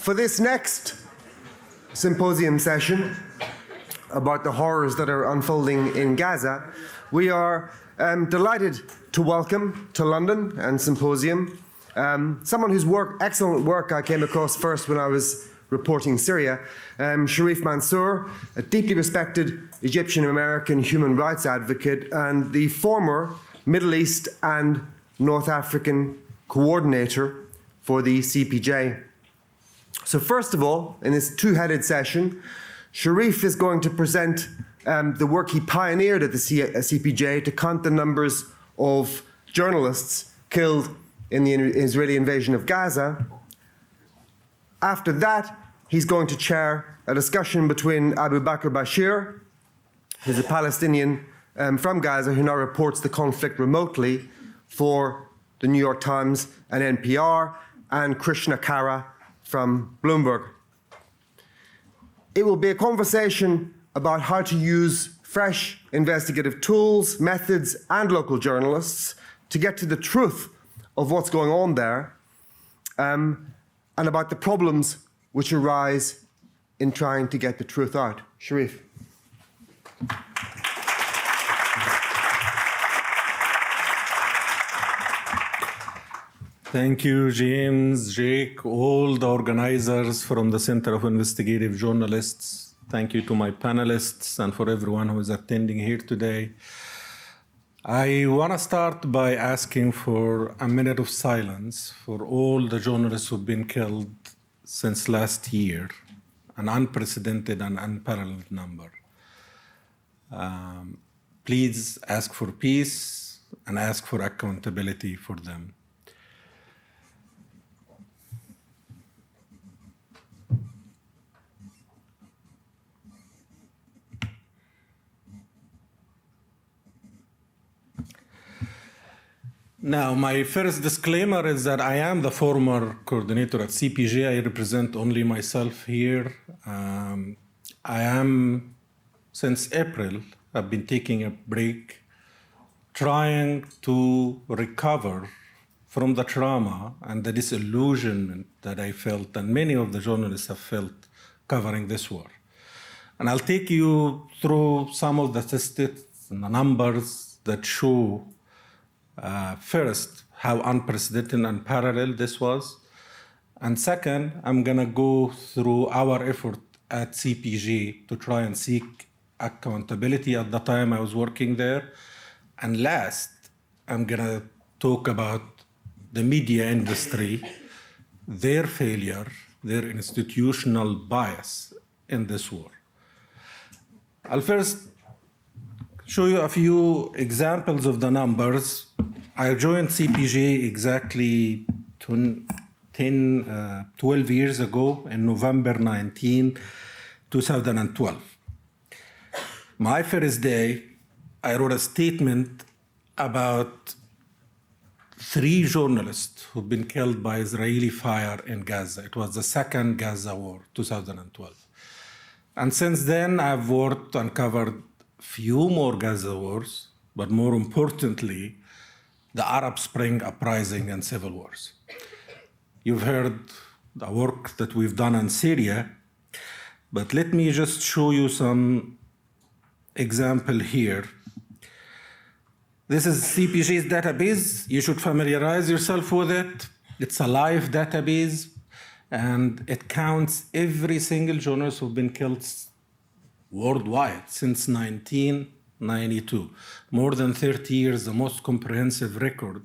For this next symposium session about the horrors that are unfolding in Gaza, we are delighted to welcome to London and Symposium someone whose excellent work I came across first when I was reporting Syria, Sherif Mansour, a deeply respected Egyptian-American human rights advocate and the former Middle East and North African coordinator for the CPJ. So first of all, in this two-headed session, Sherif is going to present the work he pioneered at the CPJ to count the numbers of journalists killed in the Israeli invasion of Gaza. After that, he's going to chair a discussion between Bakr Bashir, who's a Palestinian from Gaza who now reports the conflict remotely for the New York Times and NPR, and Krishna Karra from Bloomberg. It will be a conversation about how to use fresh investigative tools, methods, and local journalists to get to the truth of what's going on there, and about the problems which arise in trying to get the truth out. Sherif. Thank you, James, Jake, all the organizers from the Center of Investigative Journalists. Thank you to my panelists and for everyone who is attending here today. I want to start by asking for a minute of silence for all the journalists who've been killed since last year, an unprecedented and unparalleled number. Please ask for peace and ask for accountability for them. Now, my first disclaimer is that I am the former coordinator at CPJ. I represent only myself here. I am, since April, I've been taking a break, trying to recover from the trauma and the disillusionment that I felt, and many of the journalists have felt, covering this war. And I'll take you through some of the statistics and the numbers that show first, how unprecedented and unparalleled this was. And second, I'm going to go through our effort at CPJ to try and seek accountability at the time I was working there. And last, I'm going to talk about the media industry, their failure, their institutional bias in this war. I'll first show you a few examples of the numbers. I joined CPJ exactly 12 years ago in November 19, 2012. My first day, I wrote a statement about 3 journalists who've been killed by Israeli fire in Gaza. It was the second Gaza war, 2012. And since then, I've worked and covered few more Gaza wars, but more importantly, the Arab Spring uprising and civil wars. You've heard the work that we've done in Syria, but let me just show you some example here. This is CPJ's database. You should familiarize yourself with it. It's a live database, and it counts every single journalist who've been killed worldwide since 1992. More than 30 years, the most comprehensive record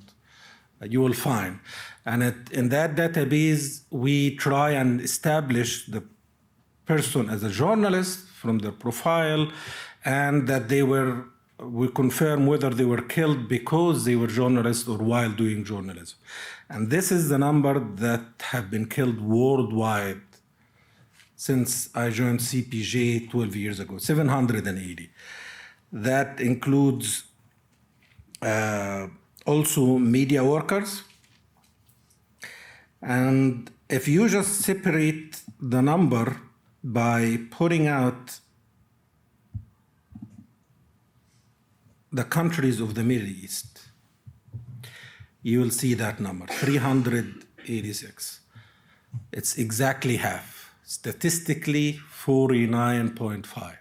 you will find. And in that database, we try and establish the person as a journalist from their profile, and that we confirm whether they were killed because they were journalists or while doing journalism. And this is the number that have been killed worldwide since I joined CPJ 12 years ago, 780. That includes also media workers. And if you just separate the number by putting out the countries of the Middle East, you will see that number, 386. It's exactly half, statistically 49.5.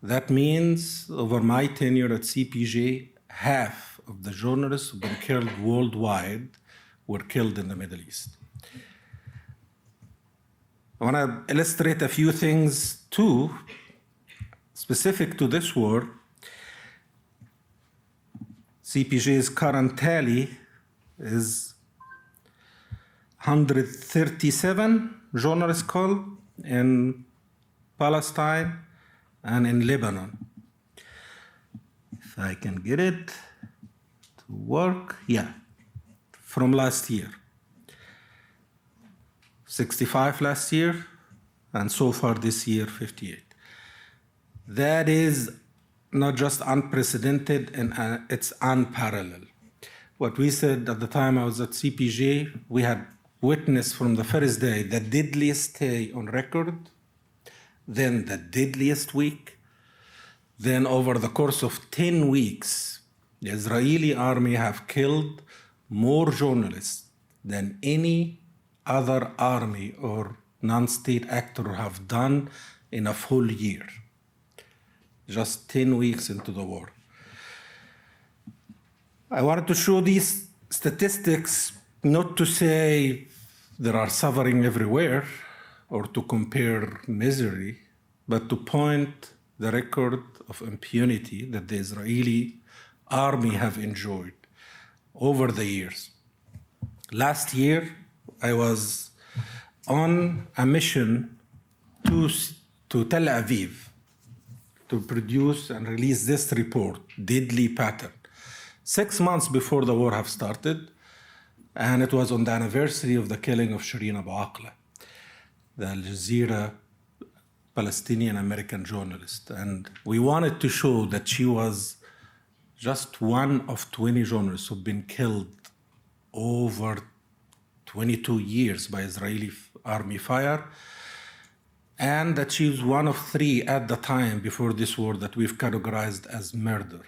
That means over my tenure at CPJ, half of the journalists who've been killed worldwide were killed in the Middle East. I want to illustrate a few things too, specific to this war. CPJ's current tally is 137 journalists killed in Palestine and in Lebanon. If I can get it to work, yeah, from last year. 65 last year, and so far this year, 58. That is not just unprecedented, and it's unparalleled. What we said at the time I was at CPJ, we had witnessed from the first day the deadliest day on record, then the deadliest week, then over the course of 10 weeks, the Israeli army have killed more journalists than any other army or non-state actor have done in a full year. Just 10 weeks into the war. I wanted to show these statistics not to say there are suffering everywhere or to compare misery, but to point the record of impunity that the Israeli army have enjoyed over the years. Last year, I was on a mission to Tel Aviv to produce and release this report, Deadly Pattern, 6 months before the war have started, and it was on the anniversary of the killing of Shireen Abu Akleh, the Al Jazeera Palestinian-American journalist. And we wanted to show that she was just one of 20 journalists who've been killed over 22 years by Israeli army fire, and that she was one of 3 at the time before this war that we've categorized as murder.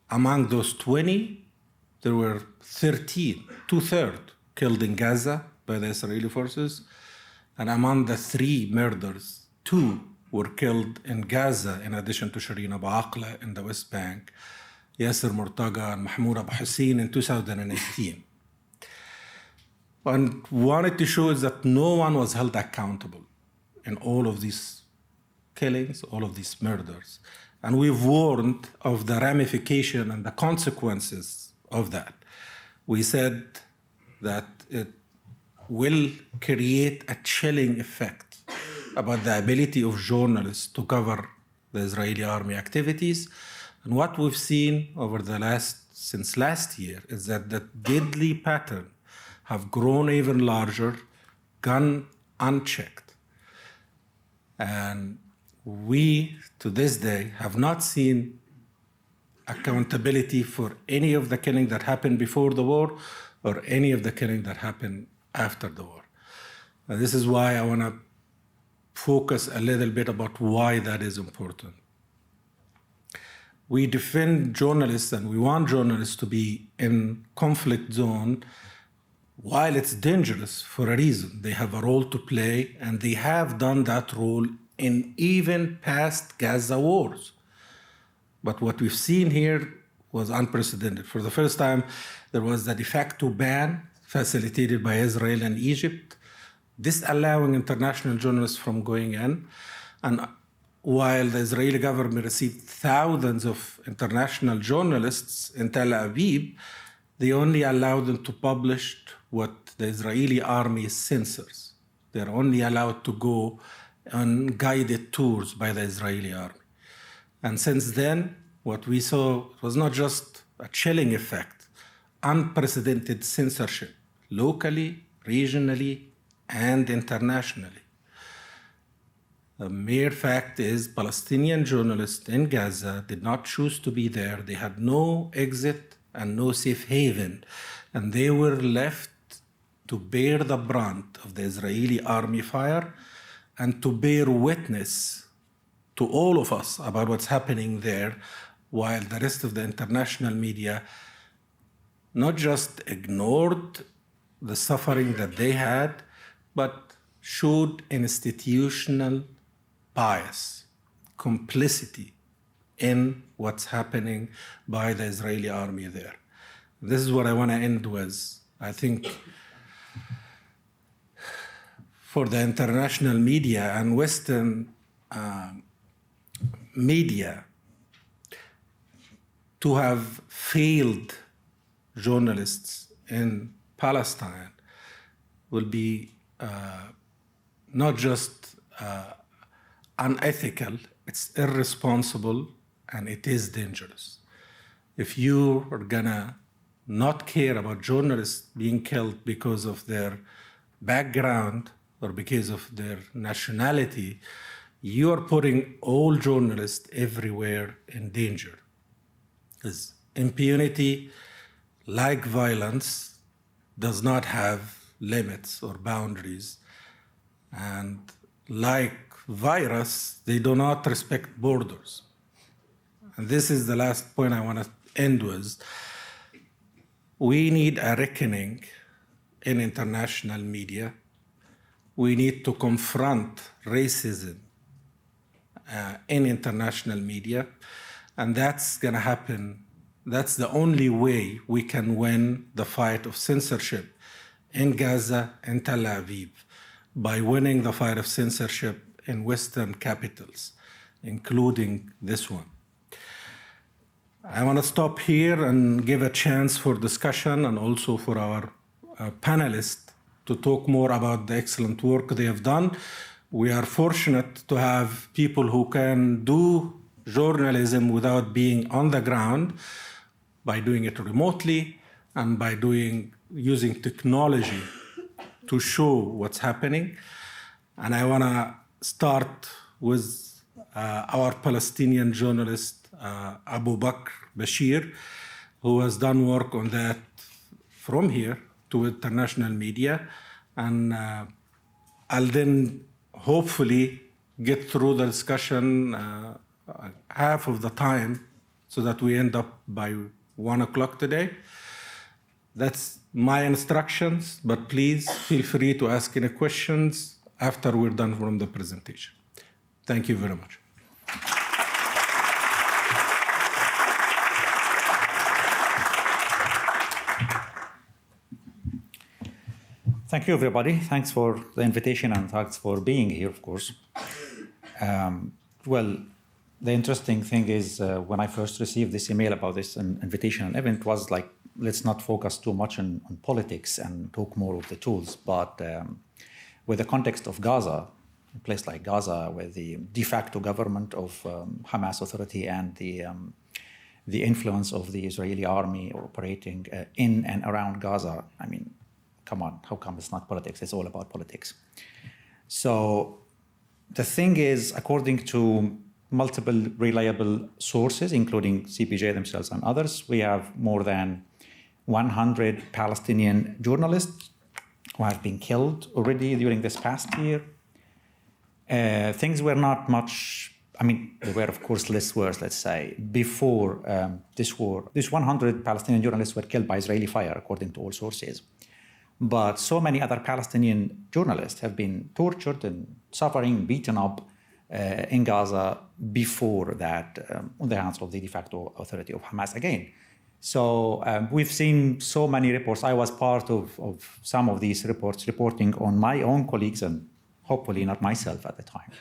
Among those 20, there were 13, 2/3, killed in Gaza by the Israeli forces, and among the 3 murders, 2 were killed in Gaza in addition to Shireen Abu Akleh in the West Bank, Yasser Murtaga and Mahmoud Abu Hussein in 2018. And wanted to show is that no one was held accountable in all of these killings, all of these murders. And we've warned of the ramification and the consequences of that. We said that it will create a chilling effect about the ability of journalists to cover the Israeli army activities. And what we've seen over since last year is that the deadly pattern have grown even larger, gone unchecked. And we, to this day, have not seen accountability for any of the killing that happened before the war or any of the killing that happened after the war. And this is why I want to focus a little bit about why that is important. We defend journalists and we want journalists to be in conflict zone while it's dangerous for a reason. They have a role to play, and they have done that role in even past Gaza wars. But what we've seen here was unprecedented. For the first time, there was the de facto ban facilitated by Israel and Egypt, disallowing international journalists from going in. And while the Israeli government received thousands of international journalists in Tel Aviv, they only allowed them to publish what the Israeli army censors. They're only allowed to go on guided tours by the Israeli army. And since then, what we saw was not just a chilling effect, unprecedented censorship, locally, regionally, and internationally. The mere fact is Palestinian journalists in Gaza did not choose to be there. They had no exit and no safe haven, and they were left to bear the brunt of the Israeli army fire and to bear witness to all of us about what's happening there, while the rest of the international media not just ignored the suffering that they had, but showed institutional bias, complicity in what's happening by the Israeli army there. This is what I want to end with. I think for the international media and Western media to have failed journalists in Palestine will be not just unethical, it's irresponsible, and it is dangerous. If you are gonna not care about journalists being killed because of their background or because of their nationality, you are putting all journalists everywhere in danger. Because impunity, like violence, does not have limits or boundaries. And like virus, they do not respect borders. And this is the last point I want to end with. We need a reckoning in international media. We need to confront racism in international media, and that's going to happen. That's the only way we can win the fight of censorship in Gaza and Tel Aviv, by winning the fight of censorship in Western capitals, including this one. I want to stop here and give a chance for discussion and also for our panelists to talk more about the excellent work they have done. We are fortunate to have people who can do journalism without being on the ground, by doing it remotely and by using technology to show what's happening. And I want to start with our Palestinian journalist, Abu Bakr Bashir, who has done work on that from here to international media. And I'll then hopefully get through the discussion half of the time so that we end up by 1 o'clock today. That's my instructions, but please feel free to ask any questions after we're done from the presentation. Thank you very much. Thank you, everybody. Thanks for the invitation and thanks for being here, of course. Well, the interesting thing is when I first received this email about this invitation and event was like, let's not focus too much on politics and talk more of the tools. But with the context of Gaza, a place like Gaza, with the de facto government of Hamas Authority and the influence of the Israeli army operating in and around Gaza, I mean, come on, how come it's not politics? It's all about politics. So the thing is, according to multiple reliable sources, including CPJ themselves and others, we have more than 100 Palestinian journalists who have been killed already during this past year. Things were not much, I mean, there were, of course, less worse, let's say, before this war. These 100 Palestinian journalists were killed by Israeli fire, according to all sources. But so many other Palestinian journalists have been tortured and suffering, beaten up in Gaza before that, on the hands of the de facto authority of Hamas again. So we've seen so many reports. I was part of some of these reports, reporting on my own colleagues and hopefully not myself at the time,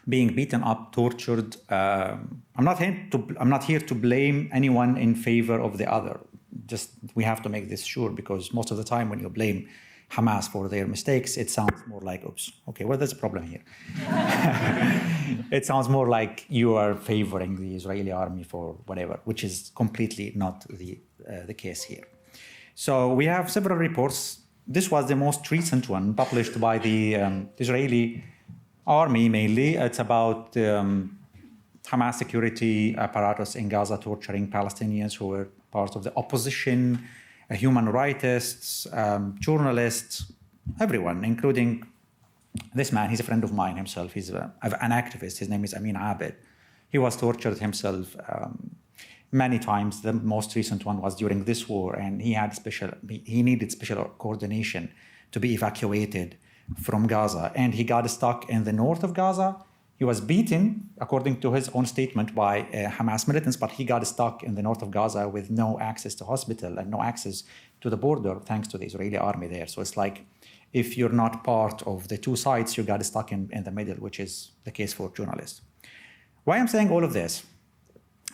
being beaten up, tortured. I'm not here to blame anyone in favor of the other. Just we have to make this sure, because most of the time when you blame Hamas for their mistakes, it sounds more like, oops, okay, well, there's a problem here. It sounds more like you are favoring the Israeli army for whatever, which is completely not the case here. So we have several reports. This was the most recent one, published by the Israeli army mainly. It's about Hamas security apparatus in Gaza torturing Palestinians who were part of the opposition, human rightists, journalists, everyone, including this man. He's a friend of mine himself. He's an activist. His name is Amin Abed. He was tortured himself many times. The most recent one was during this war, and he needed special coordination to be evacuated from Gaza. And he got stuck in the north of Gaza. He was beaten, according to his own statement, by Hamas militants, but he got stuck in the north of Gaza with no access to hospital and no access to the border, thanks to the Israeli army there. So it's like, if you're not part of the two sides, you got stuck in the middle, which is the case for journalists. Why I'm saying all of this?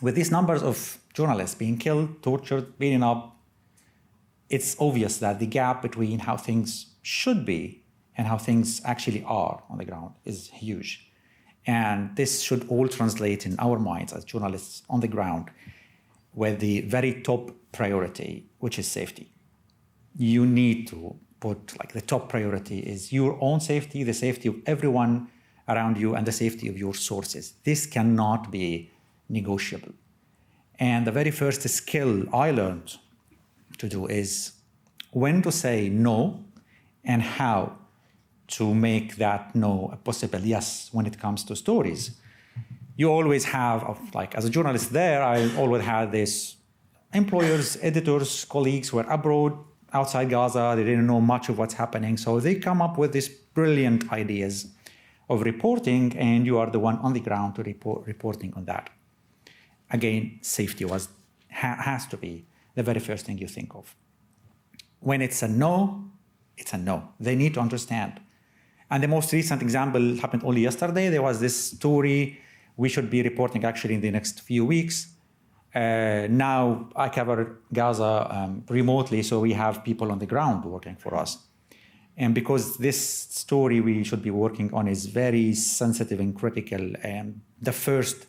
With these numbers of journalists being killed, tortured, beaten up, it's obvious that the gap between how things should be and how things actually are on the ground is huge. And this should all translate in our minds as journalists on the ground with the very top priority, which is safety. You need to put, like, the top priority is your own safety, the safety of everyone around you, and the safety of your sources. This cannot be negotiable. And the very first skill I learned to do is when to say no and how to make that no a possible yes when it comes to stories. You always have, like, as a journalist there, I always had this employers, editors, colleagues who were abroad, outside Gaza. They didn't know much of what's happening. So they come up with these brilliant ideas of reporting, and you are the one on the ground to reporting on that. Again, safety has to be the very first thing you think of. When it's a no, it's a no. They need to understand. And the most recent example happened only yesterday. There was this story we should be reporting actually in the next few weeks. Now I cover Gaza remotely, so we have people on the ground working for us. And because this story we should be working on is very sensitive and critical, the first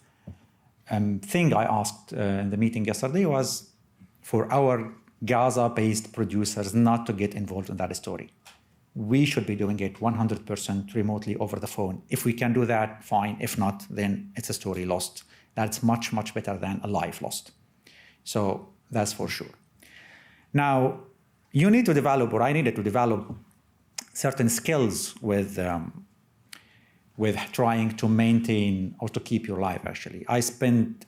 thing I asked in the meeting yesterday was for our Gaza-based producers not to get involved in that story. We should be doing it 100% remotely over the phone. If we can do that, fine. If not, then it's a story lost. That's much, much better than a life lost. So that's for sure. Now, you need to develop, or I needed to develop, certain skills with trying to maintain or to keep your life, actually. I spent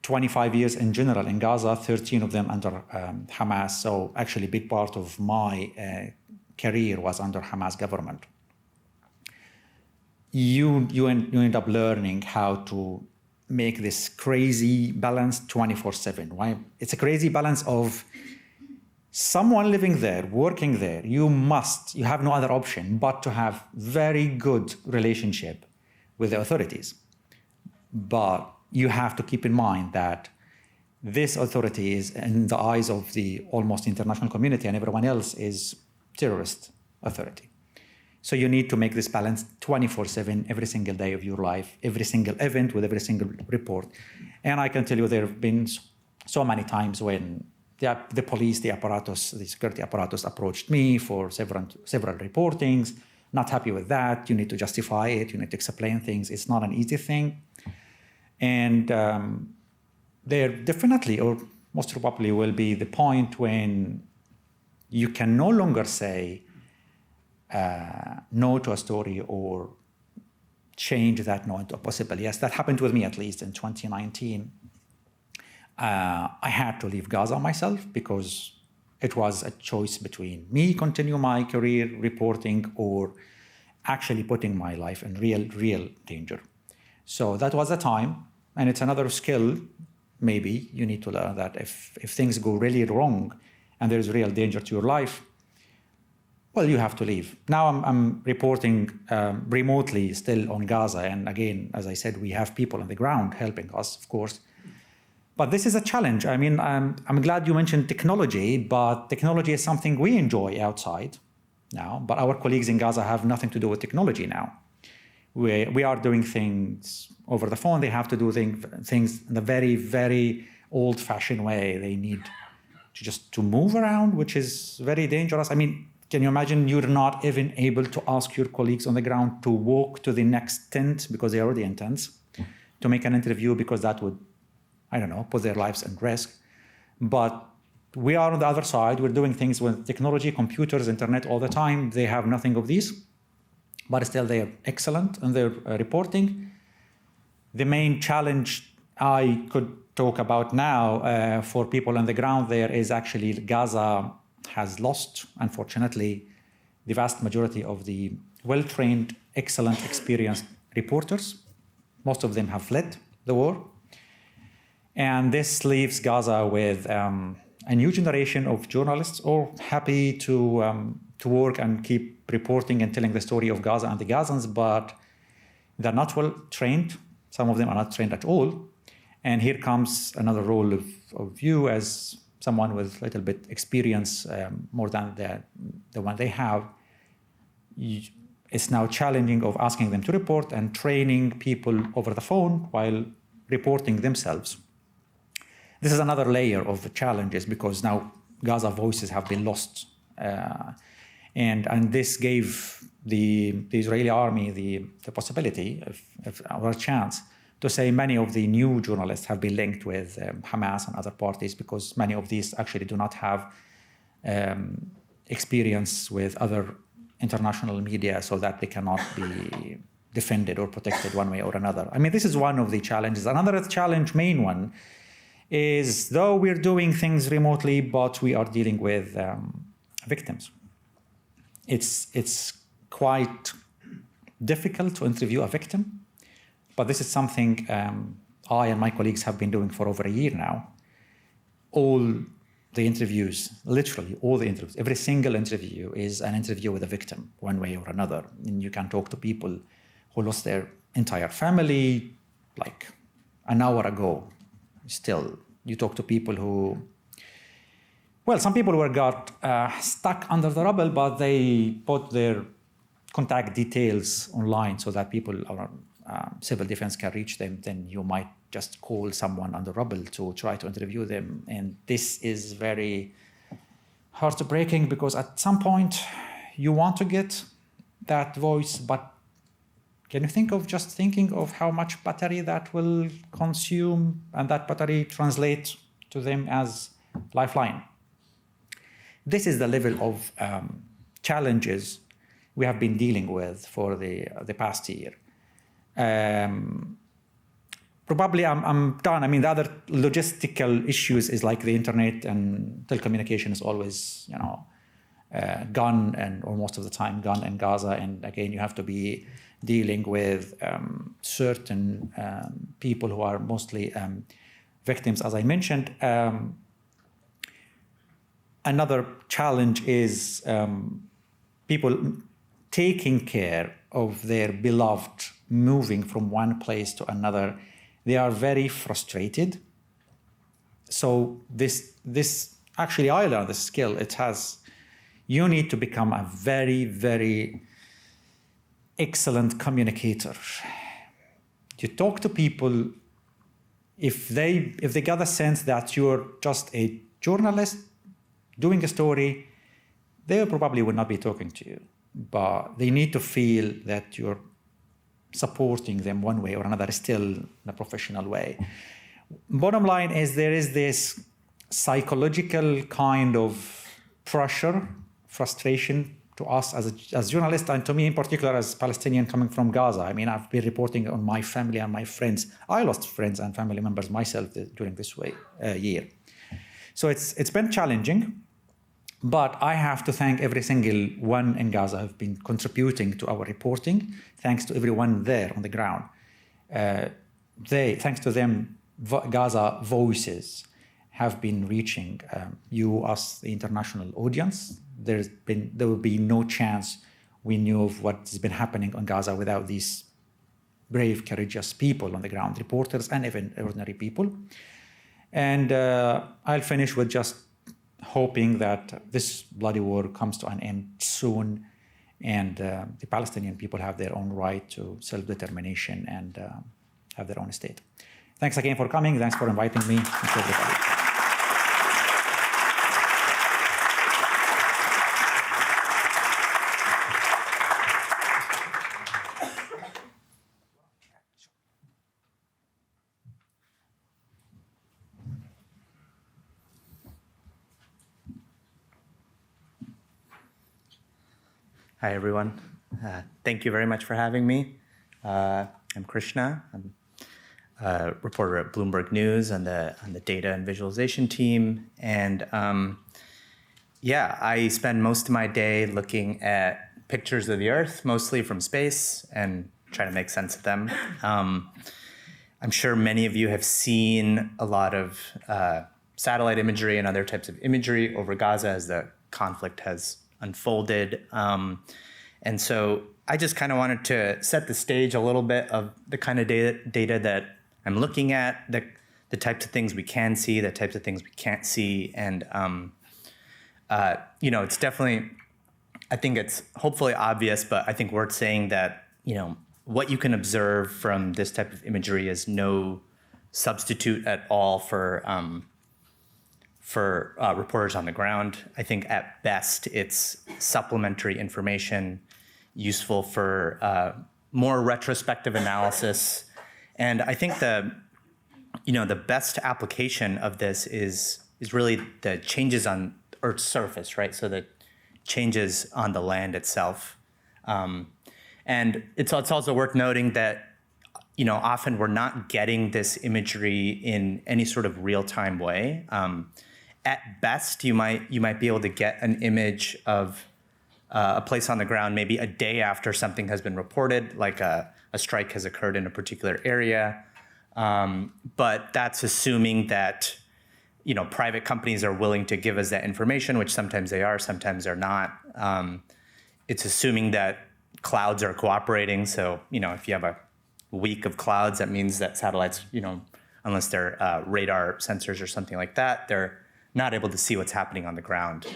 25 years in general in Gaza, 13 of them under Hamas. So actually a big part of my career was under Hamas government. You end up learning how to make this crazy balance 24/7. Why? It's a crazy balance of someone living there, working there. You have no other option but to have very good relationship with the authorities. But you have to keep in mind that this authority is, in the eyes of the almost international community and everyone else, is terrorist authority. So you need to make this balance 24/7, every single day of your life, every single event with every single report. And I can tell you there have been so many times when the police, the apparatus, the security apparatus approached me for several reportings, not happy with that. You need to justify it. You need to explain things. It's not an easy thing. And there definitely, or most probably, will be the point when you can no longer say no to a story or change that no into a possible yes. That happened with me, at least in 2019. I had to leave Gaza myself because it was a choice between me continue my career reporting or actually putting my life in real danger. So that was the time, and it's another skill. Maybe you need to learn that if things go really wrong and there's real danger to your life, well, you have to leave. Now I'm reporting remotely still on Gaza. And again, as I said, we have people on the ground helping us, of course. But this is a challenge. I mean, I'm glad you mentioned technology, but technology is something we enjoy outside now. But our colleagues in Gaza have nothing to do with technology now. We are doing things over the phone. They have to do things in a very, very old-fashioned way. They need to move around, which is very dangerous. I mean, can you imagine you're not even able to ask your colleagues on the ground to walk to the next tent because they're already in tents, to make an interview because that would, I don't know, put their lives at risk. But we are on the other side. We're doing things with technology, computers, internet all the time. They have nothing of these, but still they are excellent in their reporting. The main challenge I could talk about now for people on the ground there is actually Gaza has lost, unfortunately, the vast majority of the well-trained, excellent, experienced reporters. Most of them have fled the war. And this leaves Gaza with a new generation of journalists all happy to work and keep reporting and telling the story of Gaza and the Gazans, but they're not well trained. Some of them are not trained at all. And here comes another role of you as someone with a little bit experience, more than the one they have. It's now challenging of asking them to report and training people over the phone while reporting themselves. This is another layer of the challenges because now Gaza voices have been lost. And this gave the Israeli army the possibility or a chance to say many of the new journalists have been linked with Hamas and other parties because many of these actually do not have experience with other international media so that they cannot be defended or protected one way or another. I mean, this is one of the challenges. Another challenge, main one, is though we're doing things remotely, but we are dealing with victims. It's quite difficult to interview a victim, but this is something I and my colleagues have been doing for over a year now. All the interviews, literally all the interviews, every single interview is an interview with a victim, one way or another. And you can talk to people who lost their entire family like an hour ago. Still, you talk to people who, well, some people got stuck under the rubble, but they put their contact details online so that people or civil defense can reach them. Then you might just call someone on the rubble to try to interview them. And this is very heartbreaking because at some point you want to get that voice, but can you think of just thinking of how much battery that will consume and that battery translate to them as lifeline? This is the level of challenges we have been dealing with for the past year. Probably I'm done. I mean, the other logistical issues is like the internet and telecommunication is always, gone or most of the time gone in Gaza. And again, you have to be dealing with certain people who are mostly victims, as I mentioned. Another challenge is people taking care of their beloved, moving from one place to another. They are very frustrated. So this actually, I learned this skill. You need to become a very, very excellent communicator. You talk to people, if they get a sense that you're just a journalist doing a story, they probably would not be talking to you. But they need to feel that you're supporting them one way or another, still in a professional way. Bottom line is there is this psychological kind of pressure, frustration to us as journalists, and to me in particular as Palestinian coming from Gaza. I mean, I've been reporting on my family and my friends. I lost friends and family members myself during this year. So it's been challenging, but I have to thank every single one in Gaza who've been contributing to our reporting. Thanks to everyone there on the ground. Thanks to them, Gaza voices have been reaching you, us, the international audience. There will be no chance we knew of what's been happening on Gaza without these brave, courageous people on the ground, reporters and even ordinary people. And I'll finish with just hoping that this bloody war comes to an end soon, and the Palestinian people have their own right to self-determination and have their own state. Thanks again for coming. Thanks for inviting me. Thanks to everybody. Hi, everyone. Thank you very much for having me. I'm Krishna. I'm reporter at Bloomberg News on the data and visualization team. And yeah, I spend most of my day looking at pictures of the Earth, mostly from space, and trying to make sense of them. I'm sure many of you have seen a lot of satellite imagery and other types of imagery over Gaza as the conflict has unfolded. And so I just kind of wanted to set the stage a little bit of the kind of data that I'm looking at, the types of things we can see, the types of things we can't see. And, it's definitely, I think it's hopefully obvious, but I think worth saying that, what you can observe from this type of imagery is no substitute at all for reporters on the ground. I think at best it's supplementary information, useful for more retrospective analysis. And I think the best application of this is really the changes on Earth's surface, right? So the changes on the land itself. And it's also worth noting that, often we're not getting this imagery in any sort of real-time way. At best, you might be able to get an image of a place on the ground maybe a day after something has been reported, like a strike has occurred in a particular area. But that's assuming that, private companies are willing to give us that information, which sometimes they are, sometimes they're not. It's assuming that clouds are cooperating. So, if you have a week of clouds, that means that satellites, unless they're radar sensors or something like that, they're not able to see what's happening on the ground.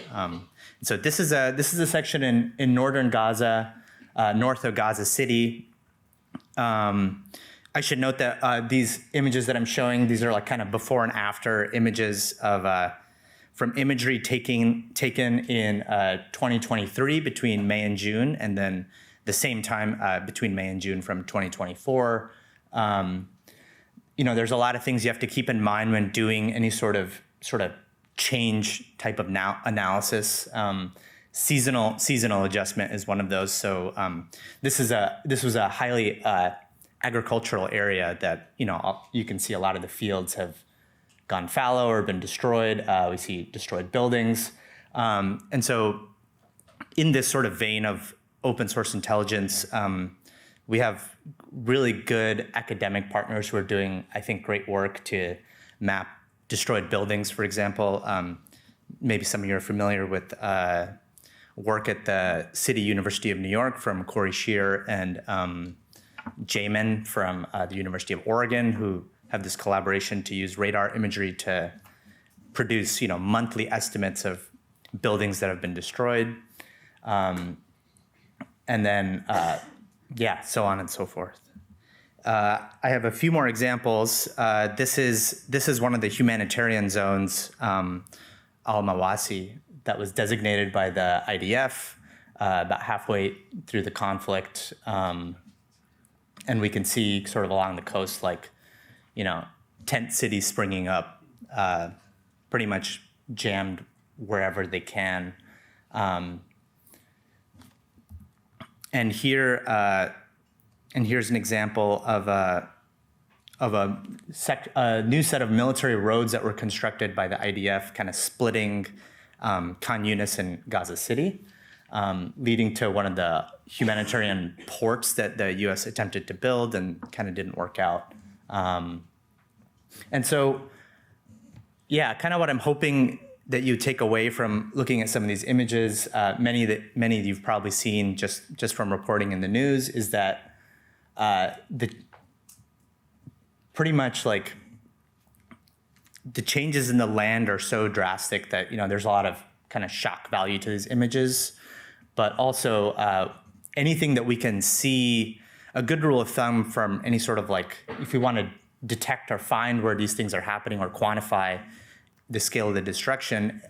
So this is a section in northern Gaza, north of Gaza City. I should note that these images that I'm showing, these are like kind of before and after images of from imagery taken in 2023 between May and June, and then the same time between May and June from 2024. There's a lot of things you have to keep in mind when doing any sort of change type of analysis. Seasonal adjustment is one of those. So this was a highly agricultural area that you can see a lot of the fields have gone fallow or been destroyed. We see destroyed buildings, and so in this sort of vein of open source intelligence, we have really good academic partners who are doing, I think, great work to map destroyed buildings, for example. Maybe some of you are familiar with work at the City University of New York from Corey Shear and Jamin from the University of Oregon, who have this collaboration to use radar imagery to produce, monthly estimates of buildings that have been destroyed. And then, so on and so forth. I have a few more examples. This is one of the humanitarian zones, Al-Mawasi, that was designated by the IDF about halfway through the conflict. And we can see sort of along the coast, tent cities springing up, pretty much jammed wherever they can. And here's an example of a new set of military roads that were constructed by the IDF, kind of splitting Khan Yunis and Gaza City, leading to one of the humanitarian ports that the U.S. attempted to build and kind of didn't work out. And so, kind of what I'm hoping that you take away from looking at some of these images, many of you've probably seen just from reporting in the news, is that pretty much like the changes in the land are so drastic that there's a lot of kind of shock value to these images, but also anything that we can see. A good rule of thumb from any sort of if we want to detect or find where these things are happening or quantify the scale of the destruction,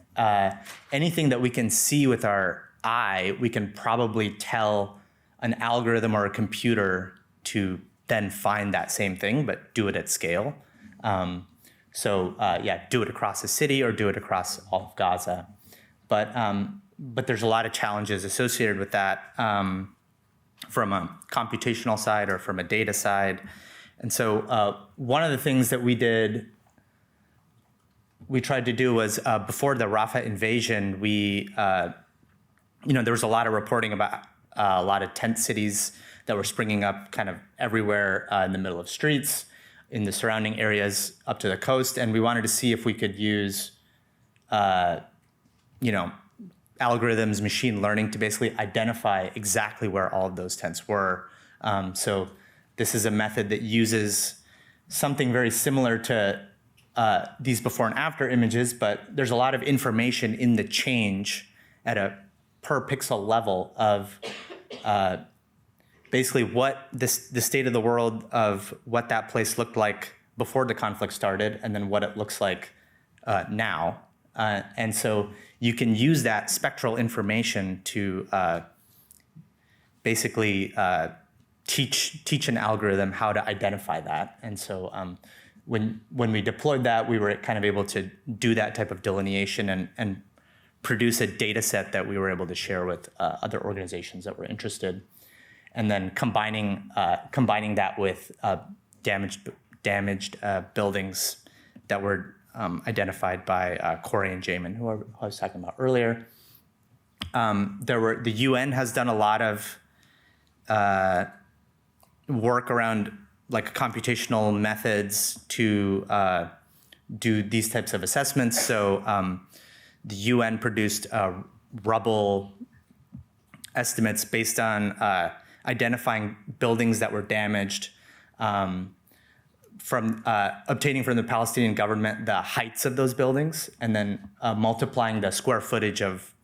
anything that we can see with our eye, we can probably tell an algorithm or a computer to then find that same thing, but do it at scale. Do it across the city or do it across all of Gaza. But there's a lot of challenges associated with that from a computational side or from a data side. And so one of the things that we tried to do was before the Rafah invasion, there was a lot of reporting about a lot of tent cities that were springing up kind of everywhere in the middle of streets, in the surrounding areas up to the coast. And we wanted to see if we could use, algorithms, machine learning to basically identify exactly where all of those tents were. So this is a method that uses something very similar to these before and after images, but there's a lot of information in the change at a per pixel level of basically what the state of the world of what that place looked like before the conflict started, and then what it looks like now. And so you can use that spectral information to basically teach an algorithm how to identify that. And so when we deployed that, we were kind of able to do that type of delineation and produce a data set that we were able to share with other organizations that were interested. And then combining that with damaged buildings that were identified by Corey and Jamin, who I was talking about earlier. The UN has done a lot of work around like computational methods to do these types of assessments. So the UN produced rubble estimates based on identifying buildings that were damaged, from obtaining from the Palestinian government the heights of those buildings, and then multiplying the square footage of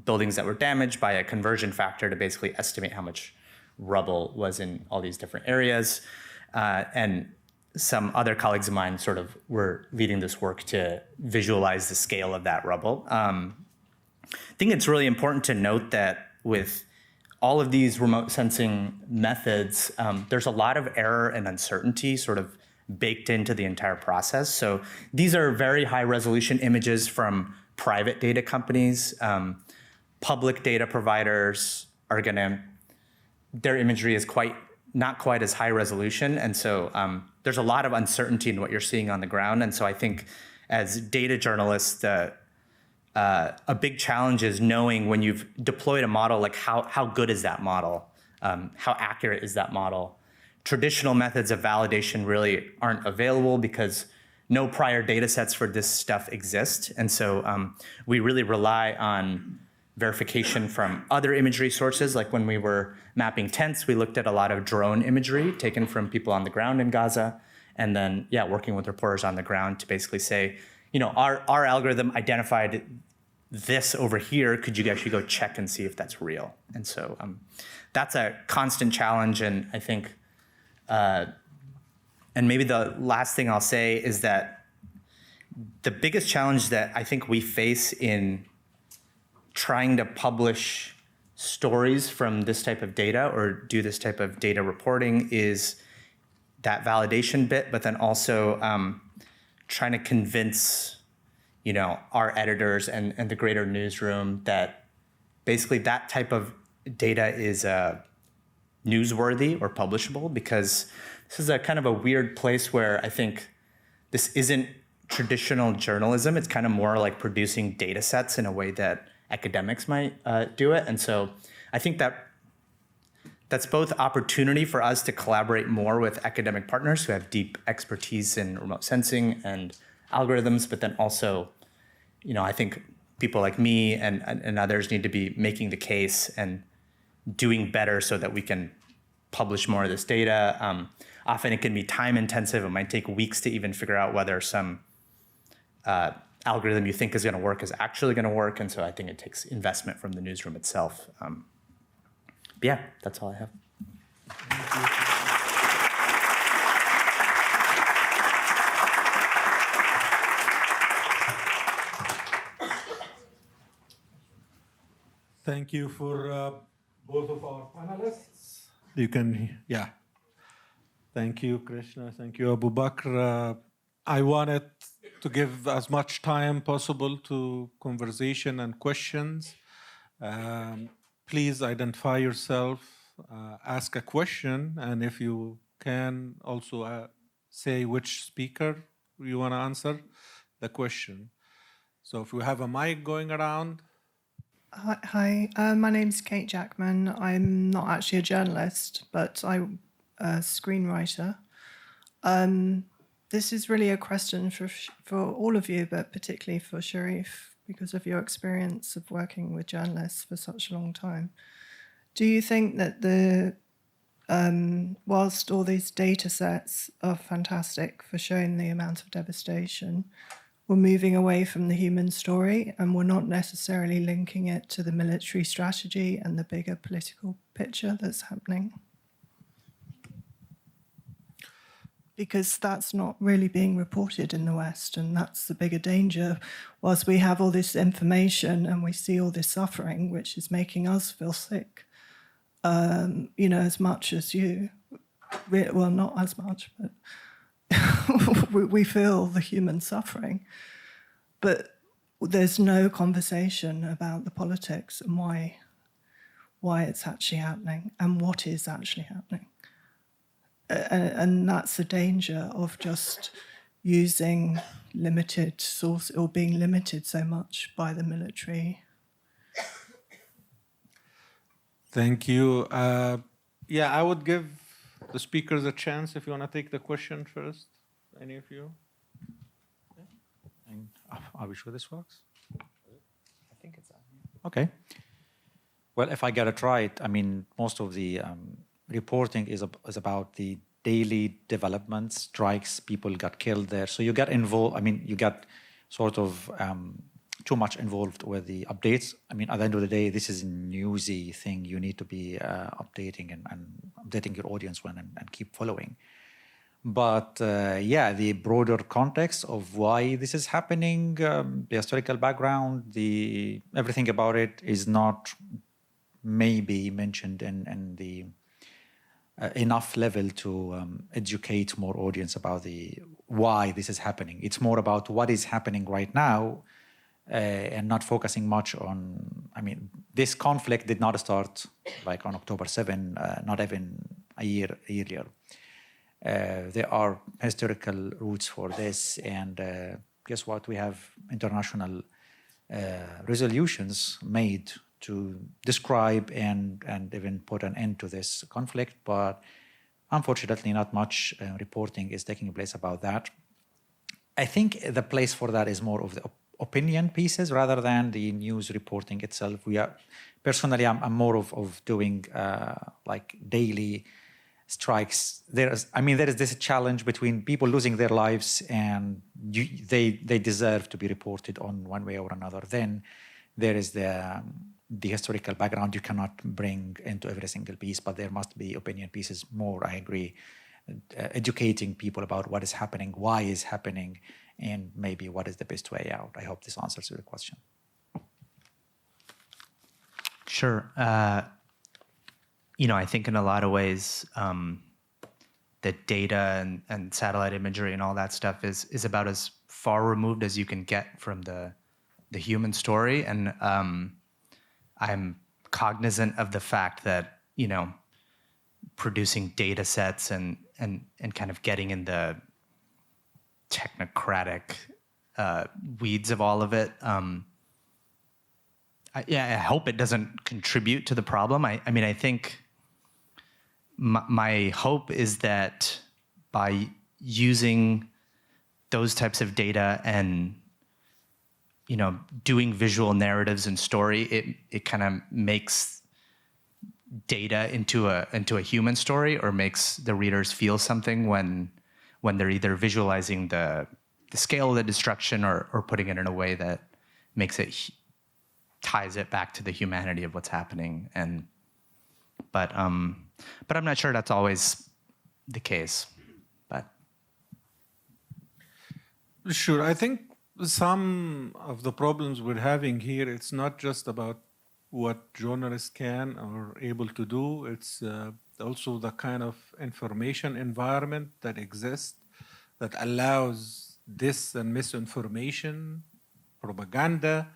buildings that were damaged by a conversion factor to basically estimate how much rubble was in all these different areas. And some other colleagues of mine sort of were leading this work to visualize the scale of that rubble. I think it's really important to note that with all of these remote sensing methods, there's a lot of error and uncertainty sort of baked into the entire process. So these are very high resolution images from private data companies. Public data providers are their imagery is not quite as high resolution. And so there's a lot of uncertainty in what you're seeing on the ground. And so I think as data journalists, a big challenge is knowing when you've deployed a model, like how good is that model? How accurate is that model? Traditional methods of validation really aren't available because no prior data sets for this stuff exist. And so we really rely on verification from other imagery sources. Like when we were mapping tents, we looked at a lot of drone imagery taken from people on the ground in Gaza. And then, working with reporters on the ground to basically say, our algorithm identified this over here. Could you actually go check and see if that's real? And so that's a constant challenge. And I think, and maybe the last thing I'll say is that the biggest challenge that I think we face in trying to publish stories from this type of data or do this type of data reporting is that validation bit, but then also trying to convince our editors and the greater newsroom that basically that type of data is newsworthy or publishable, because this is a kind of a weird place where I think this isn't traditional journalism. It's kind of more like producing data sets in a way that academics might do it. And so I think that's both opportunity for us to collaborate more with academic partners who have deep expertise in remote sensing and algorithms, but then also, I think people like me and others need to be making the case and doing better so that we can publish more of this data. Often it can be time intensive. It might take weeks to even figure out whether some algorithm you think is going to work is actually going to work. And so I think it takes investment from the newsroom itself. But that's all I have. Thank you for both of our panelists. You can, Thank you, Krishna. Thank you, Abu Bakr. I wanted to give as much time possible to conversation and questions. Please identify yourself, ask a question, and if you can also say which speaker you want to answer the question. So if we have a mic going around. Hi. My name's Kate Jackman. I'm not actually a journalist, but I'm a screenwriter. This is really a question for all of you, but particularly for Sherif, because of your experience of working with journalists for such a long time. Do you think that whilst all these data sets are fantastic for showing the amount of devastation, we're moving away from the human story and we're not necessarily linking it to the military strategy and the bigger political picture that's happening? Because that's not really being reported in the West, and that's the bigger danger. Whilst we have all this information and we see all this suffering, which is making us feel sick, as much as you, well, not as much, but we feel the human suffering. But there's no conversation about the politics and why it's actually happening and what is actually happening. And that's the danger of just using limited source or being limited so much by the military. Thank you. I would give the speakers a chance if you want to take the question first. Any of you? Are we sure this works? I think it's on. Okay. Well, if I get it right, I mean, most of the reporting is about the daily developments, strikes, people got killed there. So you get involved, I mean, you get sort of too much involved with the updates. I mean, at the end of the day, this is a newsy thing. You need to be updating and updating your audience and keep following. But the broader context of why this is happening, the historical background, everything about it is not maybe mentioned in the enough level to educate more audience about why this is happening. It's more about what is happening right now and not focusing much on, I mean, this conflict did not start like on October 7, not even a year earlier. There are historical roots for this, and guess what? We have international resolutions made to describe and even put an end to this conflict, but unfortunately not much reporting is taking place about that. I think the place for that is more of the opinion pieces rather than the news reporting itself. Personally, I'm more of doing like daily strikes. There is this challenge between people losing their lives and they deserve to be reported on one way or another. Then there is the historical background you cannot bring into every single piece, but there must be opinion pieces more, I agree, educating people about what is happening, why is happening, and maybe what is the best way out. I hope this answers your question. Sure. I think in a lot of ways, the data and satellite imagery and all that stuff is about as far removed as you can get from the human story. And I'm cognizant of the fact that, producing data sets and kind of getting in the technocratic weeds of all of it, I hope it doesn't contribute to the problem. I think my hope is that by using those types of data and doing visual narratives and story, it kind of makes data into a human story, or makes the readers feel something when they're either visualizing the scale of the destruction or putting it in a way that ties it back to the humanity of what's happening. But I'm not sure that's always the case. But sure, I think some of the problems we're having here, it's not just about what journalists can or able to do. It's also the kind of information environment that exists that allows dis and misinformation, propaganda,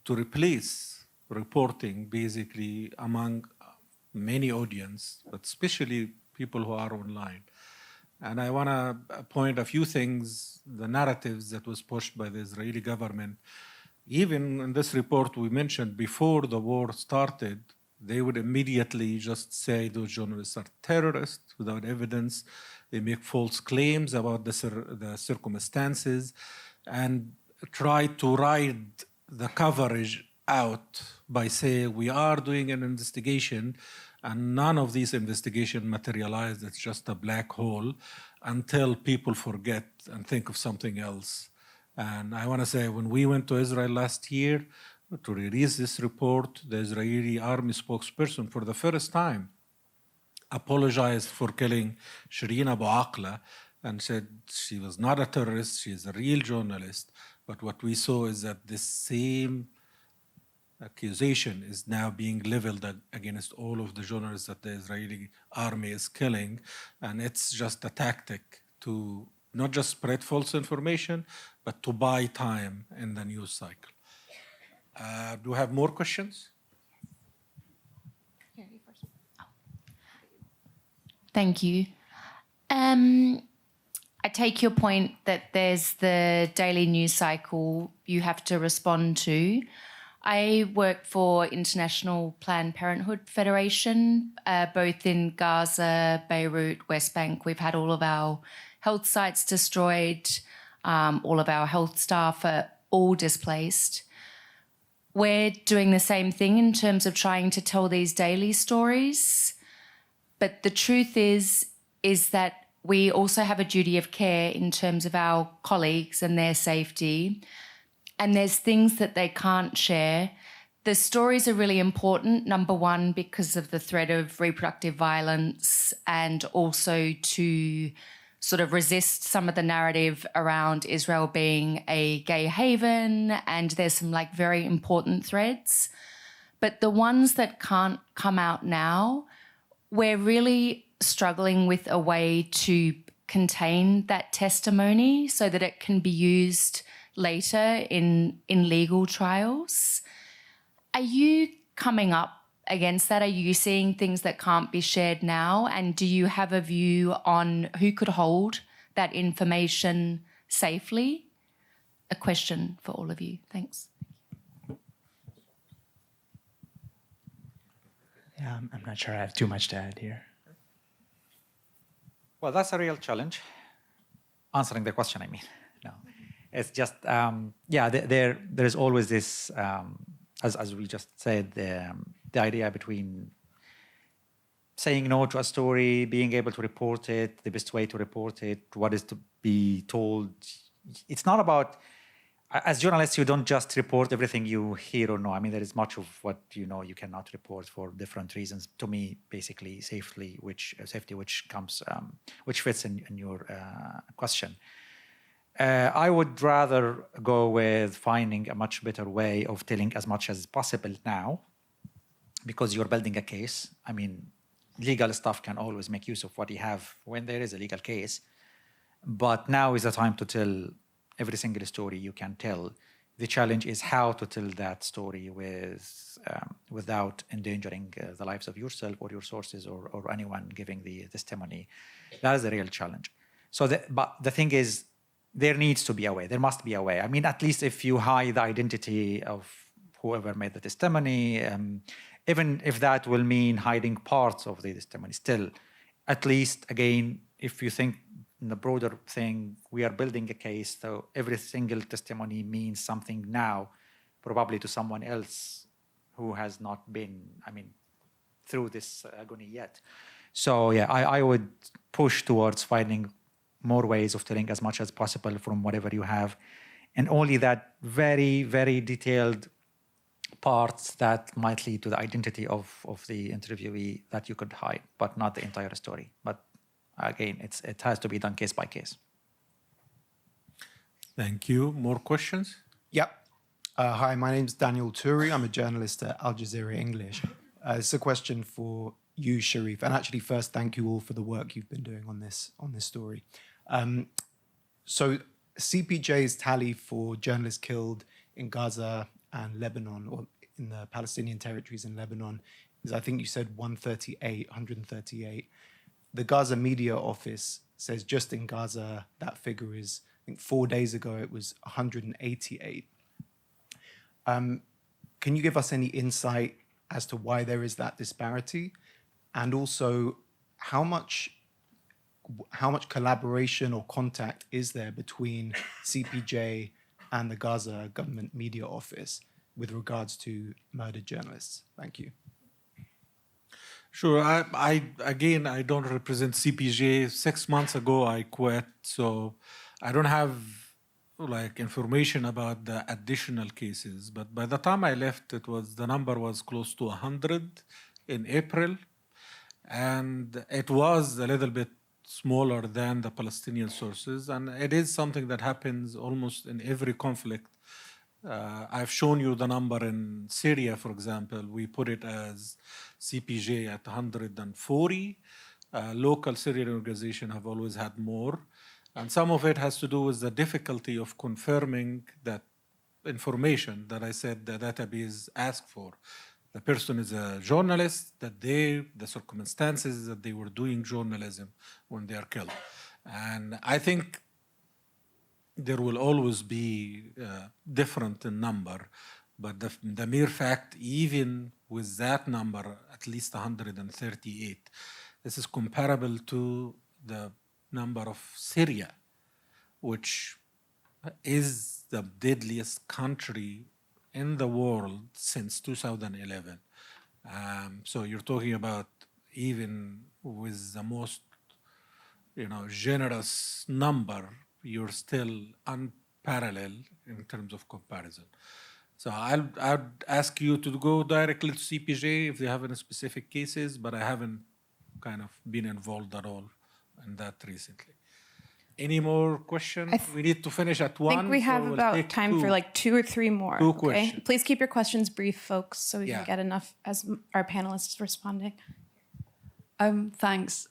to replace reporting basically among many audience, but especially people who are online. And I want to point a few things, the narratives that was pushed by the Israeli government. Even in this report we mentioned, before the war started, they would immediately just say those journalists are terrorists without evidence. They make false claims about the circumstances and try to ride the coverage out by saying we are doing an investigation, and none of these investigations materialized. It's just a black hole until people forget and think of something else. And I want to say, when we went to Israel last year to release this report, the Israeli army spokesperson for the first time apologized for killing Shireen Abu Akleh and said she was not a terrorist, she is a real journalist. But what we saw is that this same accusation is now being leveled against all of the journalists that the Israeli army is killing. And it's just a tactic to not just spread false information, but to buy time in the news cycle. Do we have more questions? Thank you. I take your point that there's the daily news cycle you have to respond to. I work for International Planned Parenthood Federation, both in Gaza, Beirut, West Bank. We've had all of our health sites destroyed. All of our health staff are all displaced. We're doing the same thing in terms of trying to tell these daily stories. But the truth is that we also have a duty of care in terms of our colleagues and their safety. And there's things that they can't share. The stories are really important, number one, because of the threat of reproductive violence, and also to sort of resist some of the narrative around Israel being a gay haven. And there's some like very important threads. But the ones that can't come out now, we're really struggling with a way to contain that testimony so that it can be used later in legal trials. Are you coming up against that? Are you seeing things that can't be shared now? And do you have a view on who could hold that information safely? A question for all of you. Thanks. Yeah, I'm not sure I have too much to add here. Well, that's a real challenge. Answering the question, I mean. No, it's just, there is always this, as we just said, the idea between saying no to a story, being able to report it, the best way to report it, what is to be told. It's not about, as journalists, you don't just report everything you hear or know. I mean, there is much of what you know you cannot report for different reasons. To me, basically, safety, which comes, which fits in your question. I would rather go with finding a much better way of telling as much as possible now, because you're building a case. I mean, legal stuff can always make use of what you have when there is a legal case. But now is the time to tell every single story you can tell. The challenge is how to tell that story without endangering the lives of yourself or your sources or anyone giving the testimony. That is the real challenge. But the thing is, there needs to be a way. There must be a way. I mean, at least if you hide the identity of whoever made the testimony, even if that will mean hiding parts of the testimony, still, at least, again, if you think in the broader thing, we are building a case, so every single testimony means something now, probably to someone else who has not been, through this agony yet. So yeah, I would push towards finding more ways of telling as much as possible from whatever you have, and only that very, very detailed parts that might lead to the identity of the interviewee that you could hide, but not the entire story. But again, it has to be done case by case. Thank you. More questions? Yep. Hi, my name's Daniel Turi. I'm a journalist at Al Jazeera English. It's a question for you, Sherif. And actually, first, thank you all for the work you've been doing on this story. So CPJ's tally for journalists killed in Gaza and Lebanon, or in the Palestinian territories in Lebanon, is, I think you said 138. The Gaza Media Office says just in Gaza, that figure is, I think 4 days ago, it was 188. Can you give us any insight as to why there is that disparity? And also, how much collaboration or contact is there between CPJ and the Gaza Government Media Office with regards to murdered journalists? Thank you. Sure. I don't represent CPJ. 6 months ago, I quit, so I don't have information about the additional cases. But by the time I left, the number was close to 100 in April, and it was a little bit smaller than the Palestinian sources, and it is something that happens almost in every conflict. I've shown you the number in Syria, for example. We put it as CPJ at 140. Local Syrian organizations have always had more. And some of it has to do with the difficulty of confirming that information that I said the database asked for. The person is a journalist, the circumstances that they were doing journalism when they are killed. And I think there will always be different in number, but the mere fact, even with that number, at least 138, this is comparable to the number of Syria, which is the deadliest country in the world since 2011. So you're talking about, even with the most generous number, you're still unparalleled in terms of comparison. So I'd ask you to go directly to CPJ if they have any specific cases, but I haven't kind of been involved at all in that recently. Any more questions? We need to finish at 1. I think we have about time for 2 or 3 more. 2 questions. Please keep your questions brief, folks, so we can get enough as our panelists responding. Thanks.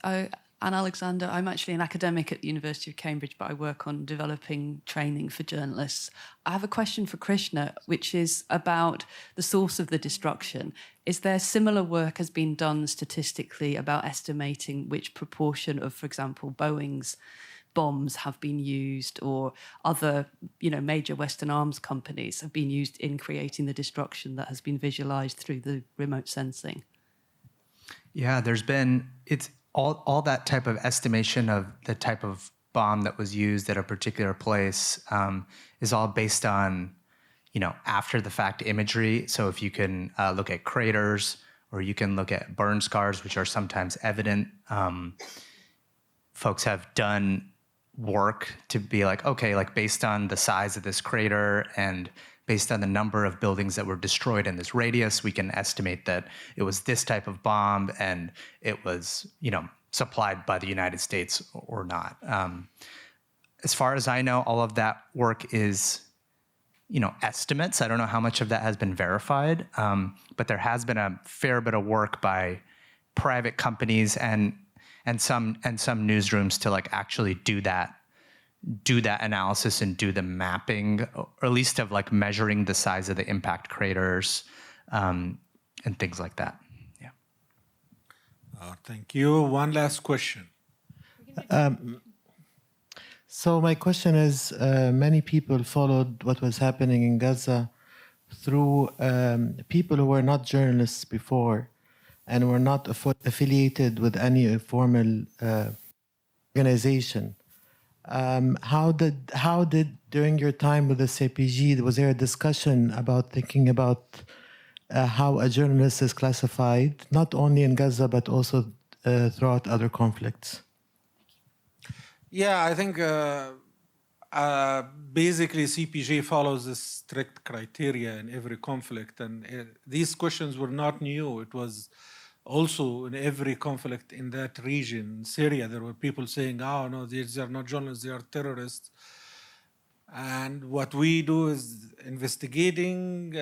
Anne Alexander, I'm actually an academic at the University of Cambridge, but I work on developing training for journalists. I have a question for Krishna, which is about the source of the destruction. Is there similar work has been done statistically about estimating which proportion of, for example, Boeing's bombs have been used, or other, major Western arms companies have been used in creating the destruction that has been visualized through the remote sensing? Yeah, there's been, it's all that type of estimation of the type of bomb that was used at a particular place is all based on, after the fact imagery. So if you can look at craters, or you can look at burn scars, which are sometimes evident, folks have done work to be based on the size of this crater and based on the number of buildings that were destroyed in this radius, we can estimate that it was this type of bomb and it was, supplied by the United States or not. As far as I know, all of that work is, estimates. I don't know how much of that has been verified, but there has been a fair bit of work by private companies and some newsrooms to actually do that analysis and do the mapping, or at least of measuring the size of the impact craters and things like that. Yeah. Thank you. One last question. So my question is, many people followed what was happening in Gaza through people who were not journalists before and were not affiliated with any formal organization. How did during your time with the CPJ, was there a discussion about thinking about how a journalist is classified, not only in Gaza, but also throughout other conflicts? Yeah, I think basically CPJ follows this strict criteria in every conflict. And these questions were not new. It was also in every conflict in that region. In Syria, there were people saying, oh, no, these are not journalists, they are terrorists. And what we do is investigating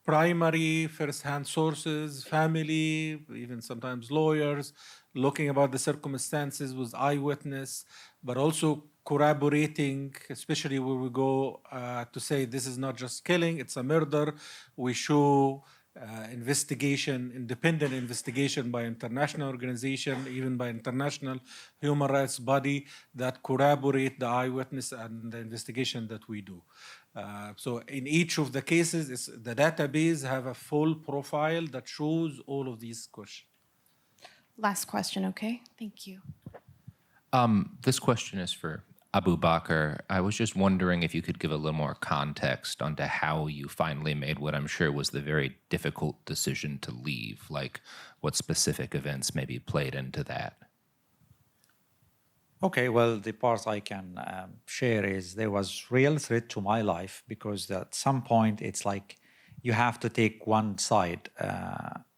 primary first-hand sources, family, even sometimes lawyers, looking about the circumstances with eyewitness, but also corroborating, especially where we go to say this is not just killing, it's a murder. We show investigation, independent investigation by international organization, even by international human rights body that corroborate the eyewitness and the investigation that we do. So in each of the cases, the database have a full profile that shows all of these questions. Last question, okay? Thank you. This question is for Abu Bakr. I was just wondering if you could give a little more context onto how you finally made what I'm sure was the very difficult decision to leave, like what specific events maybe played into that. Okay, well, the part I can share is there was real threat to my life because at some point it's like you have to take one side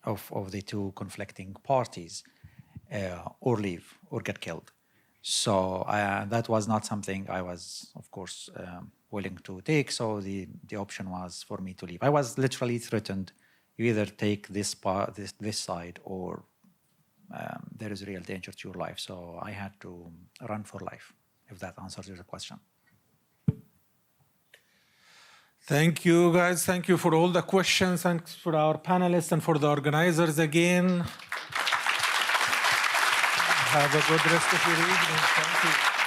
of the two conflicting parties or leave or get killed. So that was not something I was, of course, willing to take. So the option was for me to leave. I was literally threatened. You either take this side or there is real danger to your life. So I had to run for life, if that answers your question. Thank you, guys. Thank you for all the questions. Thanks for our panelists and for the organizers again. Have a good rest of your evening. Thank you.